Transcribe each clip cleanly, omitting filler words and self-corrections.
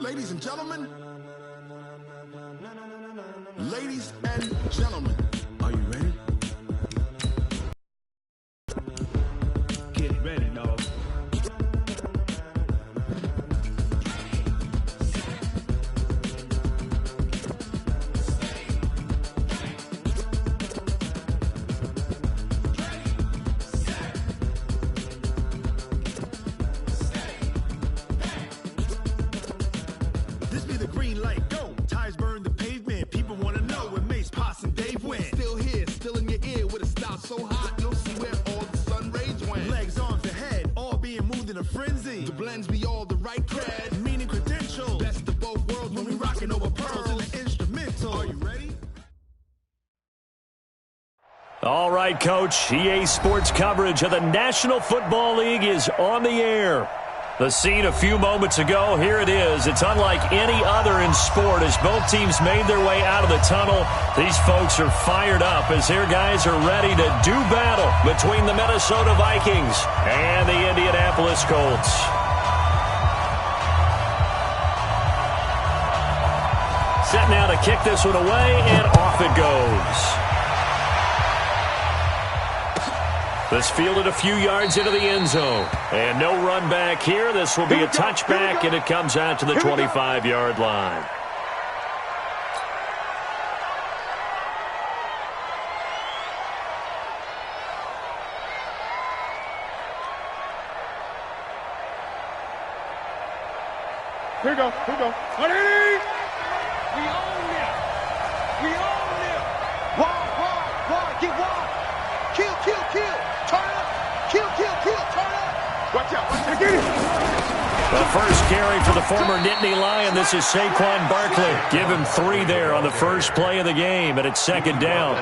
Ladies and gentlemen. Ladies and gentlemen. Are you ready? Get ready, dog. This be the green light, go. Tires burn the pavement. People want to know when Mace, Potts, and Dave went. Still here, still in your ear with a style so hot, you'll see where all the sun rays went. Legs, arms, and head, all being moved in a frenzy. The blends be all the right cred, meaning credentials. Best of both worlds when we rockin' over pearls in the instrumental. Are you ready? All right, Coach. EA Sports coverage of the National Football League is on the air. The scene a few moments ago, here it is. It's unlike any other in sport as both teams made their way out of the tunnel. These folks are fired up as their guys are ready to do battle between the Minnesota Vikings and the Indianapolis Colts. Set now to kick this one away, and off it goes. This fielded a few yards into the end zone. And no run back here. This will be a touchback, and it comes out to the 25-yard line. Here we go. Here we go. Ready? We own it. We own it. Wide. Get wide. Kill. Turn up. Kill. Turn up. Watch out. Get it. The first carry for the former Nittany Lion. This is Saquon Barkley. Give him 3 there on the first play of the game, and it's second down.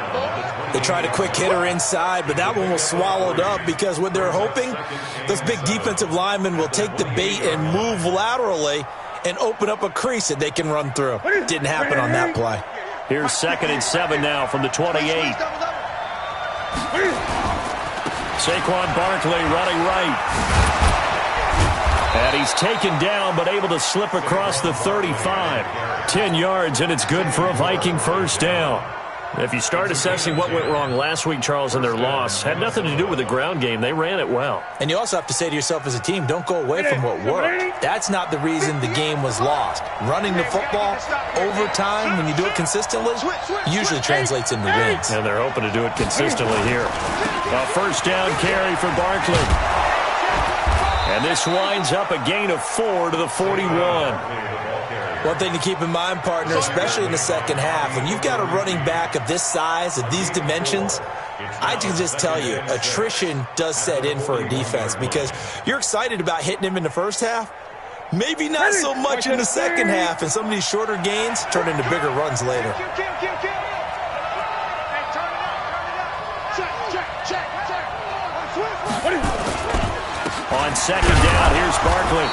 They tried a quick hitter inside, but that one was swallowed up because what they're hoping, those big defensive linemen will take the bait and move laterally and open up a crease that they can run through. Didn't happen on that play. Here's 2nd and 7 now from the 28. Saquon Barkley running right. And he's taken down but able to slip across the 35. 10 yards, and it's good for a Viking first down. If you start assessing what went wrong last week, Charles, in their loss, had nothing to do with the ground game. They ran it well. And you also have to say to yourself as a team, don't go away from what worked. That's not the reason the game was lost. Running the football over time, when you do it consistently, usually translates into wins. And they're hoping to do it consistently here. A first down carry for Barkley. And this winds up a gain of 4 to the 41. One thing to keep in mind, partner, especially in the second half, when you've got a running back of this size, of these dimensions, I can just tell you, attrition does set in for a defense because you're excited about hitting him in the first half, maybe not so much in the second half, and some of these shorter gains turn into bigger runs later. On second down, here's Barkley.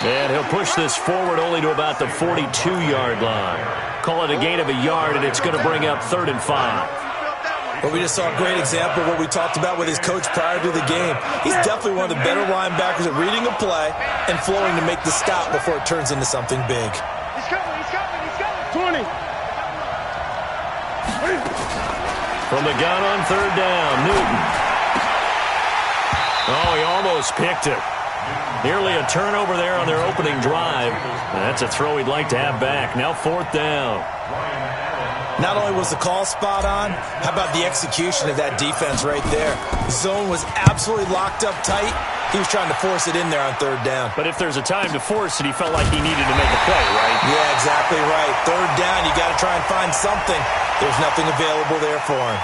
And he'll push this forward only to about the 42-yard line. Call it a gain of a yard, and it's going to bring up 3rd and 5. Well, we just saw a great example of what we talked about with his coach prior to the game. He's definitely one of the better linebackers at reading a play and flowing to make the stop before it turns into something big. He's coming. 20. From the gun on 3rd down, Newton. Oh, he almost picked it. Nearly a turnover there on their opening drive. That's a throw he'd like to have back. Now 4th down. Not only was the call spot on, how about the execution of that defense right there? Zone was absolutely locked up tight. He was trying to force it in there on 3rd down. But if there's a time to force it, he felt like he needed to make a play, right? Yeah, exactly right. 3rd down, you got to try and find something. There's nothing available there for him.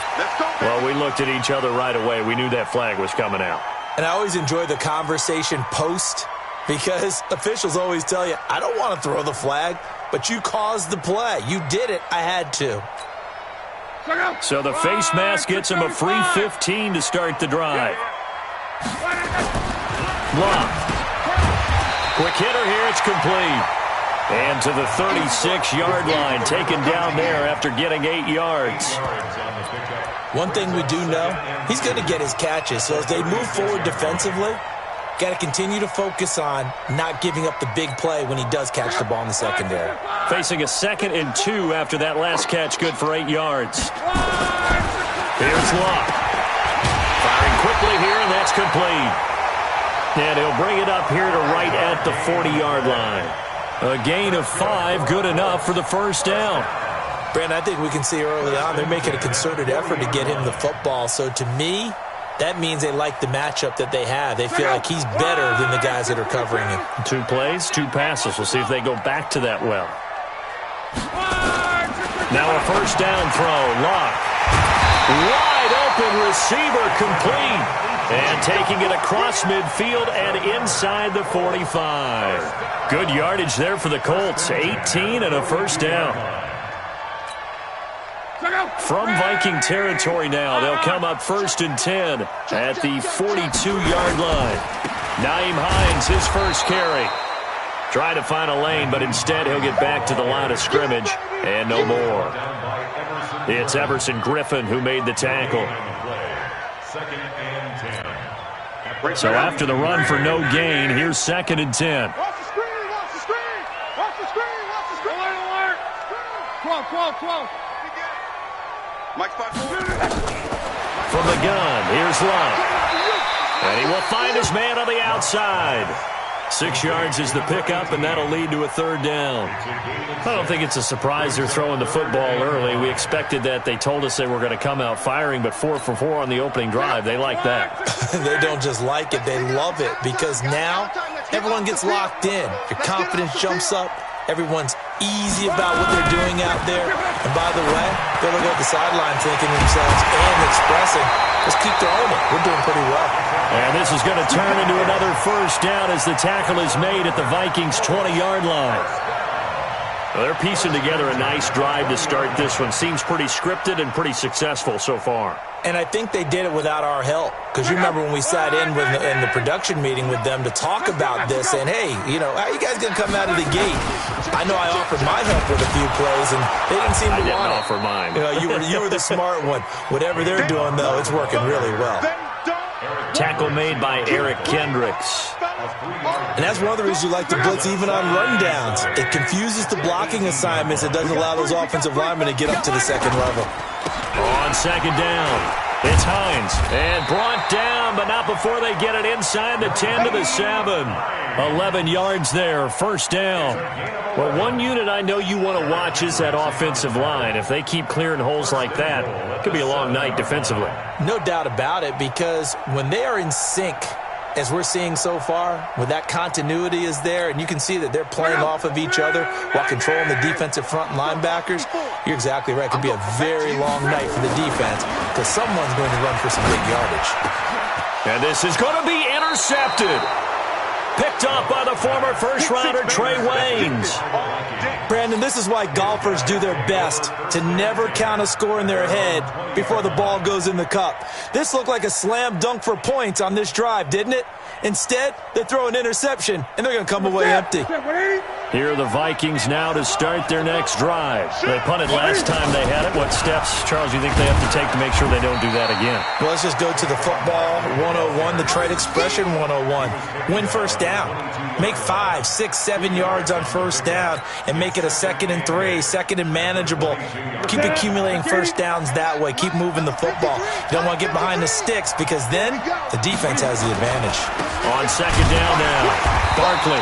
Well, we looked at each other right away. We knew that flag was coming out. And I always enjoy the conversation post because officials always tell you, I don't want to throw the flag, but you caused the play. You did it. I had to. So the face mask gets him a free 15 to start the drive. Blocked. Quick hitter here. It's complete. And to the 36-yard line, taken down there after getting 8 yards. One thing we do know, he's going to get his catches. So as they move forward defensively, got to continue to focus on not giving up the big play when he does catch the ball in the secondary. Facing a 2nd and 2 after that last catch, good for 8 yards. Here's Locke. Firing quickly here, and that's complete. And he'll bring it up here to right at the 40-yard line. A gain of 5, good enough for the first down. Brandon, I think we can see early on they're making a concerted effort to get him the football. So to me, that means they like the matchup that they have. They feel like he's better than the guys that are covering him. 2 plays, 2 passes. We'll see if they go back to that well. Now a first down throw. Locke. Wide open receiver, complete. And taking it across midfield and inside the 45. Good yardage there for the Colts. 18 and a first down. From Viking territory now, they'll come up 1st and 10 at the 42-yard line. Nyheim Hines, his first carry. Trying to find a lane, but instead he'll get back to the line of scrimmage and no more. It's Everson Griffin who made the tackle. So after the run for no gain, here's 2nd and 10. Watch the screen, watch the screen. Watch the screen, watch the screen. Alert. 12. Mike spot. From the gun, here's Locke. And he will find his man on the outside. 6 yards is the pickup, and that'll lead to a 3rd down. I don't think it's a surprise they're throwing the football early. We expected that. They told us they were going to come out firing, but 4 for 4 on the opening drive. They like that. They don't just like it, they love it, because now everyone gets locked in. Your confidence jumps up. Everyone's easy about what they're doing out there. And by the way, they're looking at the sideline thinking to themselves and expressing, let's keep throwing it. We're doing pretty well. And this is going to turn into another first down as the tackle is made at the Vikings' 20-yard line. Well, they're piecing together a nice drive to start this one. Seems pretty scripted and pretty successful so far. And I think they did it without our help. Because you remember when we sat in the production meeting with them to talk about this, and hey, you know, how are you guys going to come out of the gate? I know I offered my help with a few plays, and they didn't seem to want it. I didn't offer mine. You know, you were the smart one. Whatever they're doing, though, it's working really well. Tackle made by Eric Kendricks. And that's one of the reasons you like to blitz even on rundowns. It confuses the blocking assignments. It doesn't allow those offensive linemen to get up to the second level. On 2nd down, it's Hines. And brought down, but not before they get it inside the 10 to the 7. 11 yards there, first down. Well, one unit I know you want to watch is that offensive line. If they keep clearing holes like that, it could be a long night defensively. No doubt about it, because when they are in sync, as we're seeing so far, when that continuity is there, and you can see that they're playing off of each other while controlling the defensive front linebackers, you're exactly right. It could be a very long night for the defense because someone's going to run for some big yardage. And this is going to be intercepted. Picked up by the former first-rounder Trey Waynes. Brandon, this is why golfers do their best to never count a score in their head before the ball goes in the cup. This looked like a slam dunk for points on this drive, didn't it? Instead, they throw an interception, and they're going to come away empty. Here are the Vikings now to start their next drive. They punted last time they had it. What steps, Charles, do you think they have to take to make sure they don't do that again? Well, let's just go to the football 101, the trade expression 101. Win first down. Make 5, 6, 7 yards on first down and make it a 2nd and 3, 2nd and manageable. Keep accumulating first downs that way. Keep moving the football. You don't want to get behind the sticks because then the defense has the advantage. On 2nd down now, Barkley